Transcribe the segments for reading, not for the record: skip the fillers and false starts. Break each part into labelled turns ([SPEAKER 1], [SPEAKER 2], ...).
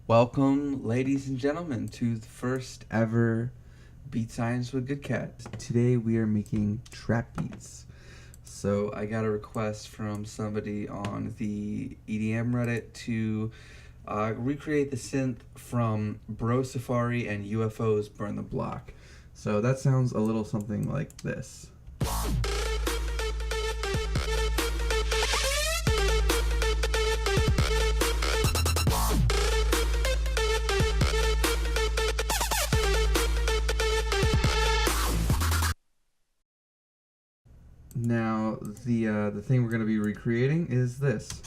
[SPEAKER 1] Welcome, ladies and gentlemen, to the first ever Beat Science with Good Cat. Today we are making trap beats. So I got a request from somebody on the EDM Reddit to recreate the synth from Bro Safari and UFO's Burn the Block. So that sounds a little something like this. Now, the thing we're going to be recreating is this.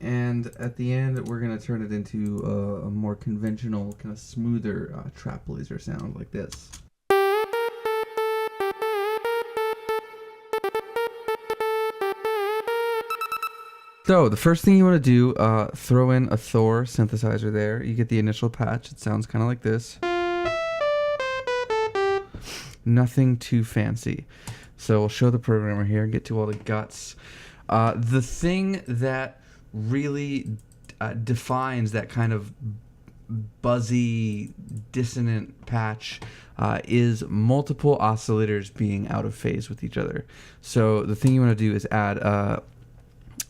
[SPEAKER 1] And at the end, we're going to turn it into a more conventional, kind of smoother trap laser sound like this. So the first thing you want to do, throw in a Thor synthesizer there. You get the initial patch. It sounds kind of like this. Nothing too fancy. So we'll show the programmer here and get to all the guts. The thing that really defines that kind of buzzy, dissonant patch is multiple oscillators being out of phase with each other. So the thing you want to do is add a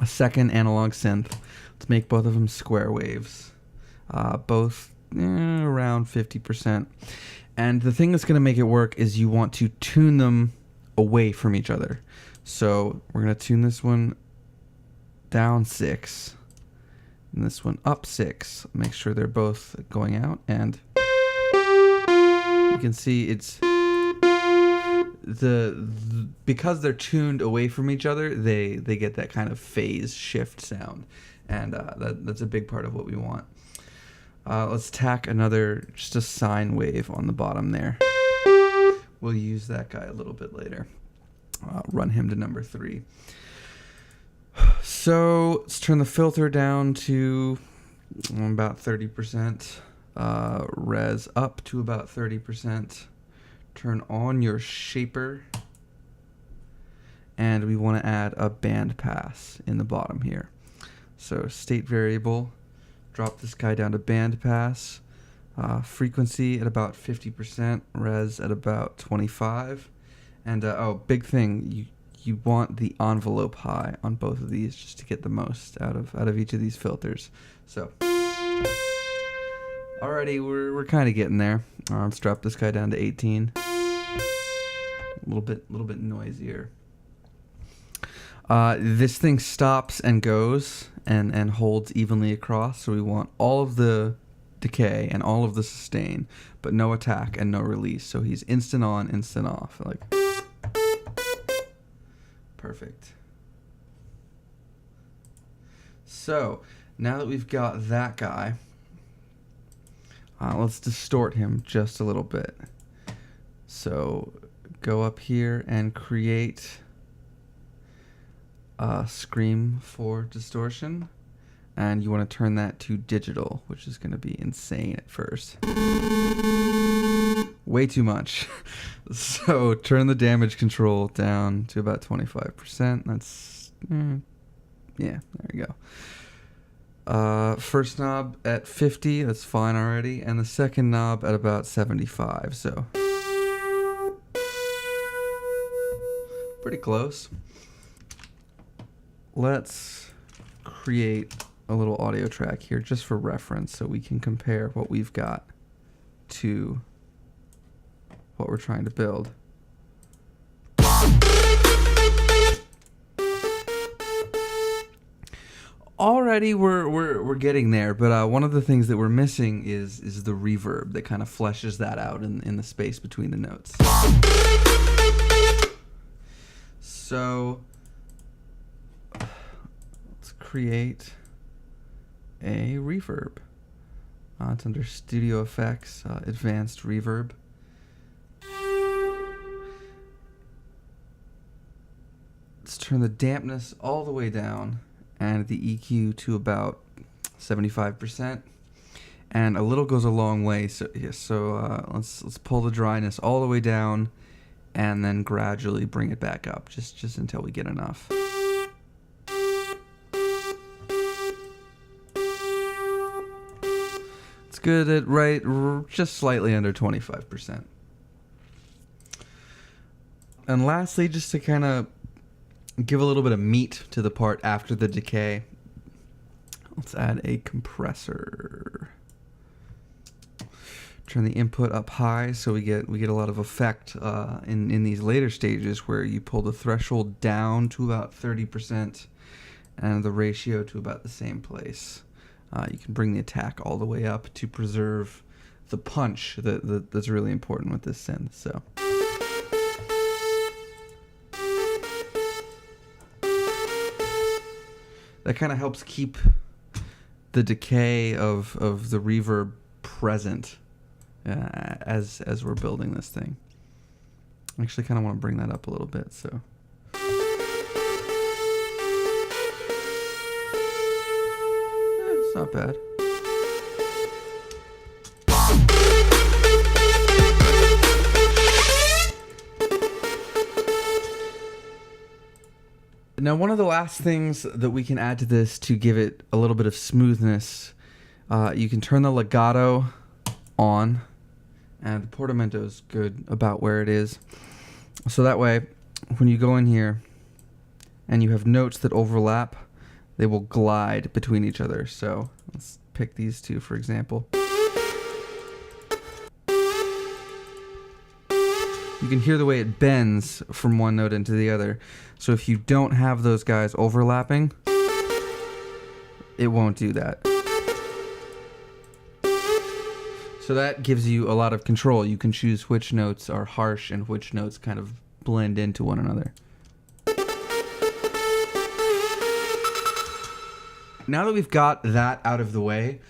[SPEAKER 1] second analog synth. Let's make both of them square waves, both around 50%. And the thing that's going to make it work is you want to tune them away from each other. So we're going to tune this one down 6 and this one up 6. Make sure they're both going out, and you can see it's because they're tuned away from each other, they get that kind of phase shift sound, and that's a big part of what we want. Let's tack just a sine wave on the bottom there. We'll use that guy a little bit later. Run him to number 3. So let's turn the filter down to about 30%. Res up to about 30%. Turn on your shaper. And we want to add a band pass in the bottom here. So state variable. Drop this guy down to band pass. Frequency at about 50%. Res at about 25. And big thing, you want the envelope high on both of these just to get the most out of each of these filters. So already we're kind of getting there. Let's drop this guy down to 18. A little bit noisier. This thing stops and goes and holds evenly across, so we want all of the decay and all of the sustain, but no attack and no release. So he's instant on, instant off. Like, perfect. So now that we've got that guy, let's distort him just a little bit. So go up here and create a scream for distortion, and you want to turn that to digital, which is going to be insane at first. Way too much. So turn the damage control down to about 25%. That's yeah, there you go. First knob at 50, that's fine already, and the second knob at about 75, so pretty close. Let's create a little audio track here just for reference so we can compare what we've got to what we're trying to build. Already we're getting there, but one of the things that we're missing is the reverb that kind of fleshes that out in the space between the notes. So let's create a reverb. It's under Studio Effects, Advanced Reverb. Let's turn the dampness all the way down and the EQ to about 75%. and a little goes a long way. So yeah, let's pull the dryness all the way down, and then gradually bring it back up, just until we get enough. It's good at just slightly under 25%. And lastly, just to kind of give a little bit of meat to the part after the decay, let's add a compressor. Turn the input up high so we get a lot of effect in these later stages, where you pull the threshold down to about 30% and the ratio to about the same place. You can bring the attack all the way up to preserve the punch that's really important with this synth. So. That kind of helps keep the decay of the reverb present as we're building this thing. I actually kind of want to bring that up a little bit. So. It's not bad. Now, one of the last things that we can add to this to give it a little bit of smoothness, you can turn the legato on, and the portamento is good about where it is. So that way, when you go in here and you have notes that overlap, they will glide between each other. So let's pick these two, for example. You can hear the way it bends from one note into the other. So if you don't have those guys overlapping, it won't do that. So that gives you a lot of control. You can choose which notes are harsh and which notes kind of blend into one another. Now that we've got that out of the way,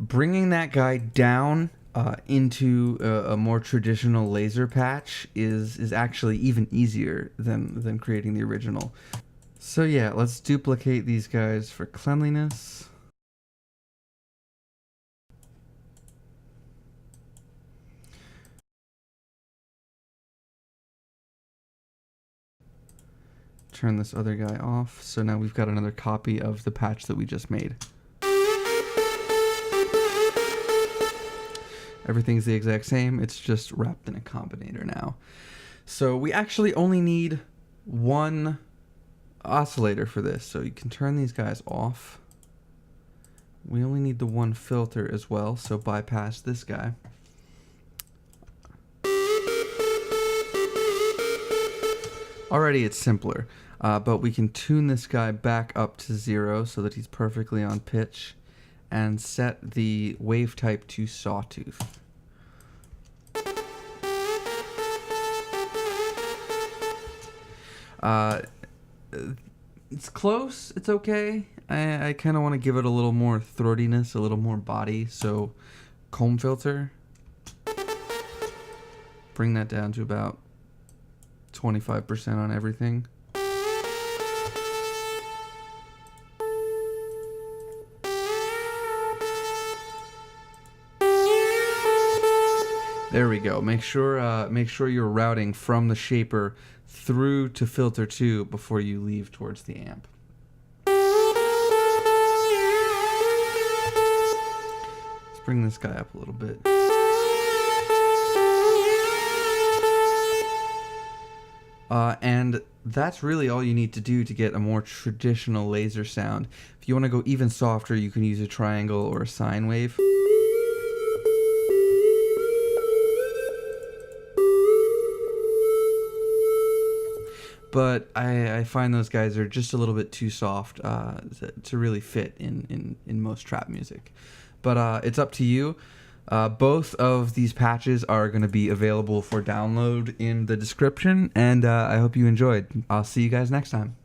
[SPEAKER 1] bringing that guy down into a more traditional laser patch is actually even easier than creating the original. So yeah, let's duplicate these guys for cleanliness. Turn this other guy off. So now we've got another copy of the patch that we just made. Everything's the exact same, it's just wrapped in a combinator now. So we actually only need one oscillator for this, so you can turn these guys off. We only need the one filter as well, so bypass this guy. Already it's simpler, but we can tune this guy back up to 0 so that he's perfectly on pitch, and set the wave type to sawtooth. It's close, it's okay. I kind of want to give it a little more throatiness, a little more body, so comb filter. Bring that down to about 25% on everything. There we go. Make sure you're routing from the shaper through to filter 2 before you leave towards the amp. Let's bring this guy up a little bit. And that's really all you need to do to get a more traditional laser sound. If you want to go even softer, you can use a triangle or a sine wave. But I find those guys are just a little bit too soft to really fit in most trap music. But it's up to you. Both of these patches are going to be available for download in the description, and I hope you enjoyed. I'll see you guys next time.